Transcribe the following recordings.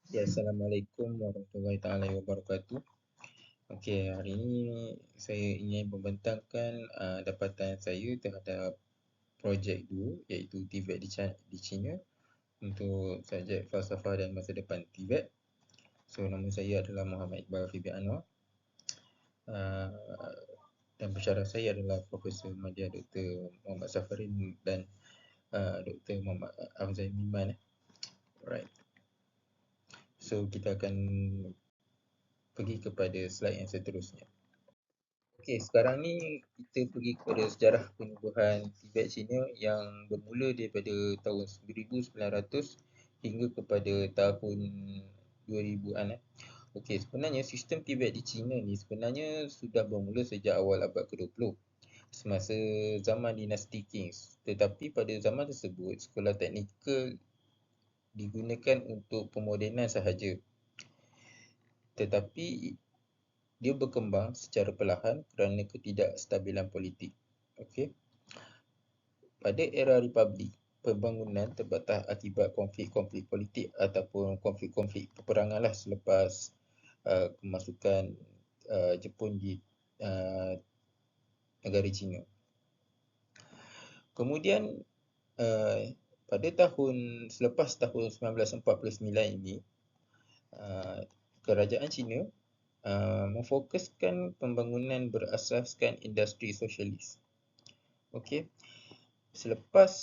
Ya, Assalamualaikum warahmatullahi taala wabarakatuh. Okey, hari ini saya ingin membentangkan dapatan saya terhadap projek 2 iaitu TVET di China untuk subjek falsafah dan masa depan TVET. So, nama saya adalah Muhammad Iqbal Fibi Anwar. Uh, dan pensyarah saya adalah Profesor Madya Dr. Muhammad Safarin dan Dr. Muhammad Hamzah Miman. Alright. So, kita akan pergi kepada slide yang seterusnya. Okey, sekarang ni kita pergi kepada sejarah penubuhan Tibet Cina yang bermula daripada tahun 1900 hingga kepada tahun 2000-an. Okey, sebenarnya sistem Tibet di China ni sebenarnya sudah bermula sejak awal abad ke-20 semasa zaman dinasti Qing. Tetapi pada zaman tersebut, sekolah teknikal digunakan untuk pemodenan sahaja. Tetapi dia berkembang secara perlahan kerana ketidakstabilan politik. Okey. Pada era Republik, pembangunan terbatas akibat konflik-konflik politik ataupun konflik-konflik peperangan lah selepas kemasukan Jepun di negara China. Kemudian pada selepas tahun 1949 ini, kerajaan China memfokuskan pembangunan berasaskan industri sosialis. Okey. Selepas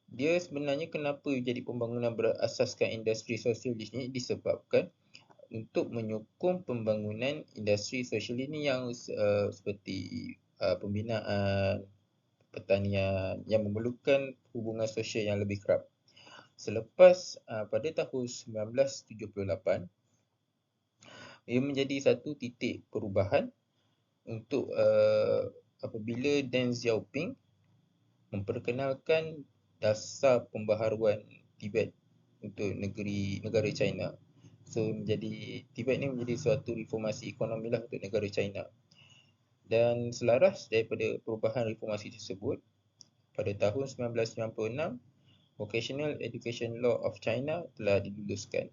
dia sebenarnya kenapa jadi pembangunan berasaskan industri sosialis ni disebabkan untuk menyokong pembangunan industri sosialis ni yang seperti pembinaan pertanian yang memerlukan hubungan sosial yang lebih kerap. Selepas pada tahun 1978 ia menjadi satu titik perubahan untuk apabila Deng Xiaoping memperkenalkan dasar pembaharuan Tibet untuk negara China. So Tibet ni menjadi suatu reformasi ekonomi lah untuk negara China. Dan selaras daripada perubahan reformasi tersebut, pada tahun 1996, Vocational Education Law of China telah diluluskan.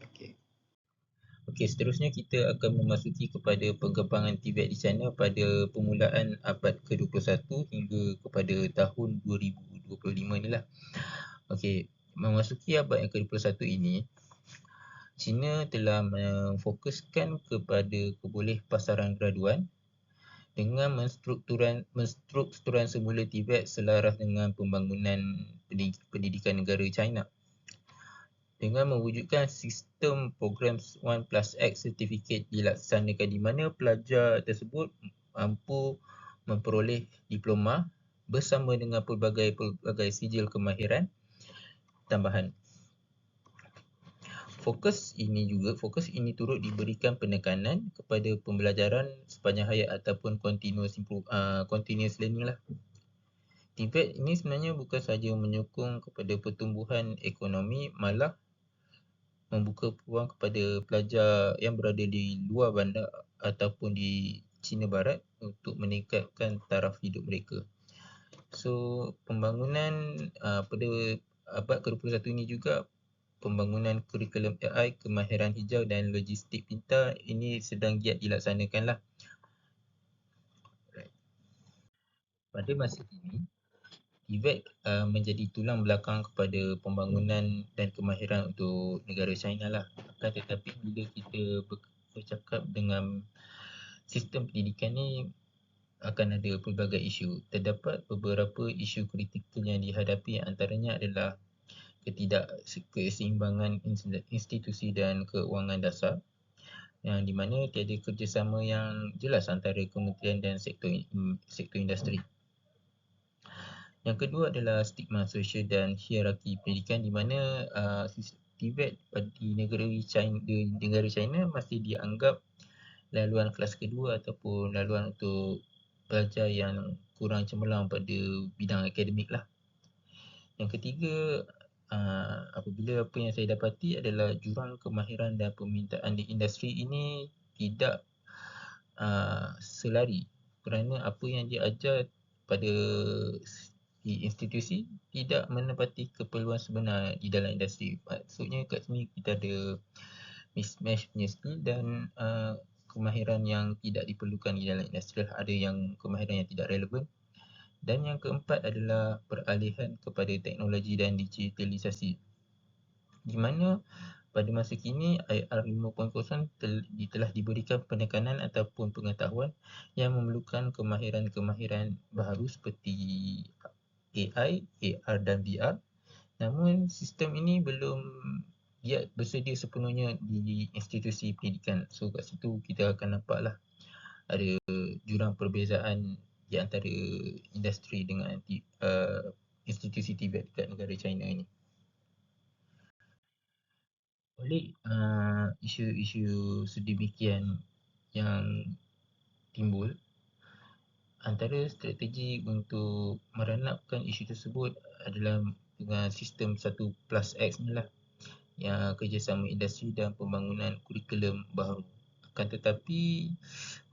Okey. Okey, seterusnya kita akan memasuki kepada perkembangan Tibet di China pada permulaan abad ke-21 hingga kepada tahun 2025 inilah. Okey, memasuki abad yang ke-21 ini, China telah memfokuskan kepada kebolehpasaran graduan dengan menstrukturan semula Tibet selaras dengan pembangunan pendidikan negara China. Dengan mewujudkan sistem program 1+X Certificate dilaksanakan di mana pelajar tersebut mampu memperoleh diploma bersama dengan pelbagai sijil kemahiran tambahan. Fokus ini turut diberikan penekanan kepada pembelajaran sepanjang hayat ataupun continuous learning lah. Tibet ini sebenarnya bukan sahaja menyokong kepada pertumbuhan ekonomi, malah membuka peluang kepada pelajar yang berada di luar bandar ataupun di China Barat untuk meningkatkan taraf hidup mereka. So, pembangunan pada abad ke-21 ini juga pembangunan kurikulum AI, kemahiran hijau dan logistik pintar ini sedang giat dilaksanakan lah. Pada masa kini, Tibet menjadi tulang belakang kepada pembangunan dan kemahiran untuk negara China lah. Akan tetapi bila kita bercakap dengan sistem pendidikan ni akan ada pelbagai isu. Terdapat beberapa isu kritikal yang dihadapi, antaranya adalah ketidakseimbangan institusi dan keuangan dasar, yang di mana tiada kerjasama yang jelas antara kementerian dan sektor industri. Yang kedua adalah stigma sosial dan hierarki pendidikan, di mana Tibet di negara China masih dianggap laluan kelas kedua ataupun laluan untuk pelajar yang kurang cemerlang pada bidang akademik lah. Yang ketiga, apabila apa yang saya dapati adalah jurang kemahiran dan permintaan di industri ini tidak selari kerana apa yang diajar pada institusi tidak menepati keperluan sebenar di dalam industri. Maksudnya kat sini kita ada mismatch punya skill dan kemahiran yang tidak diperlukan di dalam industri. Ada yang kemahiran yang tidak relevan. Dan yang keempat adalah peralihan kepada teknologi dan digitalisasi. Di mana pada masa kini IR 5.0 telah diberikan penekanan ataupun pengetahuan yang memerlukan kemahiran-kemahiran baru seperti AI, AR dan VR. Namun sistem ini belum bersedia sepenuhnya di institusi pendidikan. So kat situ kita akan nampaklah ada jurang perbezaan di antara industri dengan institusi TVET dekat negara China ini. Oleh isu-isu sedemikian yang timbul, antara strategi untuk merenapkan isu tersebut adalah dengan sistem 1+X ni lah, yang kerjasama industri dan pembangunan kurikulum baru. Akan tetapi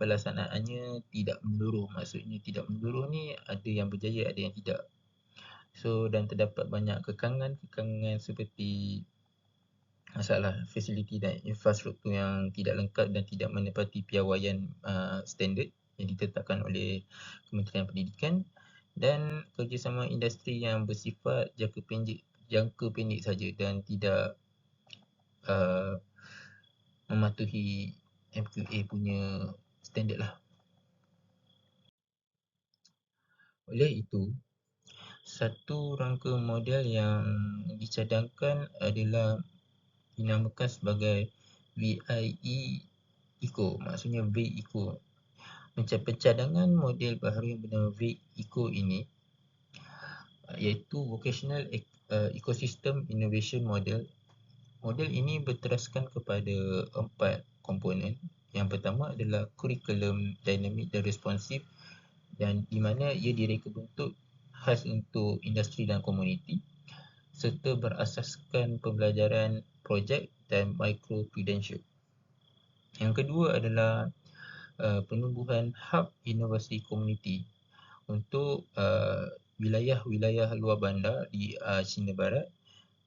pelaksanaannya tidak menyeluruh. Maksudnya tidak menyeluruh ni ada yang berjaya, ada yang tidak. So dan terdapat banyak kekangan seperti masalah fasiliti dan infrastruktur yang tidak lengkap dan tidak menepati piawaian standard yang ditetapkan oleh Kementerian Pendidikan, dan kerjasama industri yang bersifat jangka pendek saja dan tidak mematuhi MQA punya standard lah. Oleh itu, satu rangka model yang dicadangkan adalah dinamakan sebagai VIE Eco, maksudnya V Eco. Pencadangan model baharu yang bernama V Eco ini iaitu Vocational Ecosystem Innovation Model. Model ini berteraskan kepada 4 komponen. Yang pertama adalah kurikulum dinamik dan responsif, dan di mana ia direka bentuk khas untuk industri dan komuniti, serta berasaskan pembelajaran projek dan micro-credential. Yang kedua adalah penumbuhan hub inovasi komuniti untuk wilayah-wilayah luar bandar di China Barat.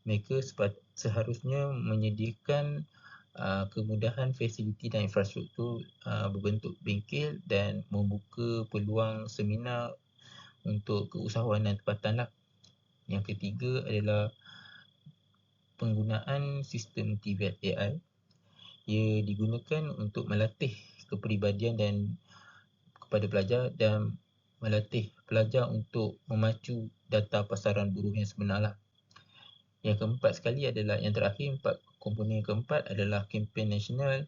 Mereka seharusnya menyediakan kemudahan fasiliti dan infrastruktur berbentuk bengkel dan membuka peluang seminar untuk keusahawanan tempatan lah. Yang ketiga adalah penggunaan sistem TVET AI. Ia digunakan untuk melatih kepribadian dan kepada pelajar dan melatih pelajar untuk memacu data pasaran buruh yang sebenar lah. Yang keempat sekali adalah yang terakhir, komponen yang keempat adalah kempen nasional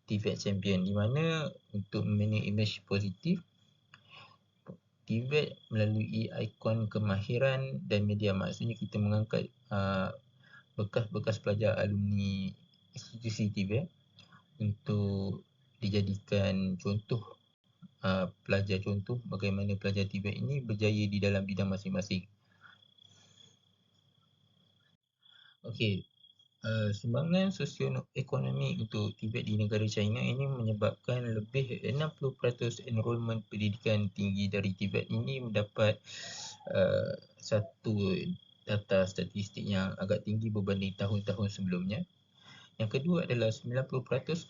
TVET Champion, di mana untuk membina imej positif TVET melalui ikon kemahiran dan media. Maksudnya kita mengangkat bekas-bekas pelajar alumni institusi TVET untuk dijadikan contoh, pelajar contoh bagaimana pelajar TVET ini berjaya di dalam bidang masing-masing. Okey, sumbangan sosioekonomi untuk TVET di negara China ini menyebabkan lebih 60% enrolment pendidikan tinggi dari TVET ini mendapat satu data statistik yang agak tinggi berbanding tahun-tahun sebelumnya. Yang kedua adalah 90%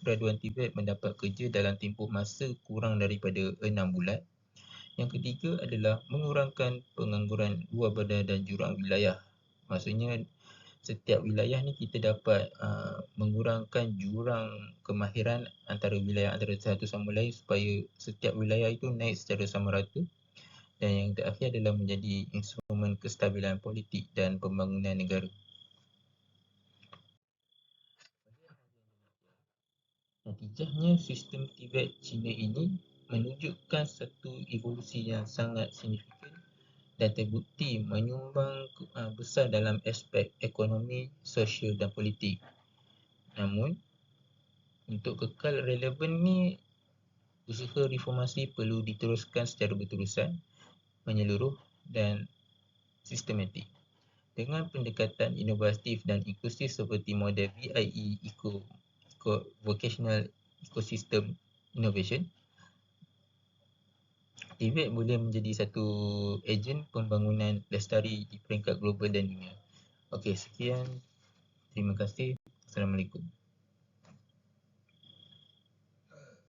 graduan TVET mendapat kerja dalam tempoh masa kurang daripada 6 bulan. Yang ketiga adalah mengurangkan pengangguran luar bandar dan jurang wilayah. Maksudnya setiap wilayah ni kita dapat mengurangkan jurang kemahiran antara wilayah antara satu sama lain supaya setiap wilayah itu naik secara sama rata. Dan yang terakhir adalah menjadi instrumen kestabilan politik dan pembangunan negara. Natijahnya, sistem TVET China ini menunjukkan satu evolusi yang sangat signifikan dan terbukti menyumbang besar dalam aspek ekonomi, sosial dan politik. Namun, untuk kekal relevan ni, usaha reformasi perlu diteruskan secara berterusan, menyeluruh dan sistematik. Dengan pendekatan inovatif dan inklusif seperti model VIE Vocational Ecosystem Innovation, TVET boleh menjadi satu ejen pembangunan lestari di peringkat global dan dunia. Okey, sekian. Terima kasih. Assalamualaikum.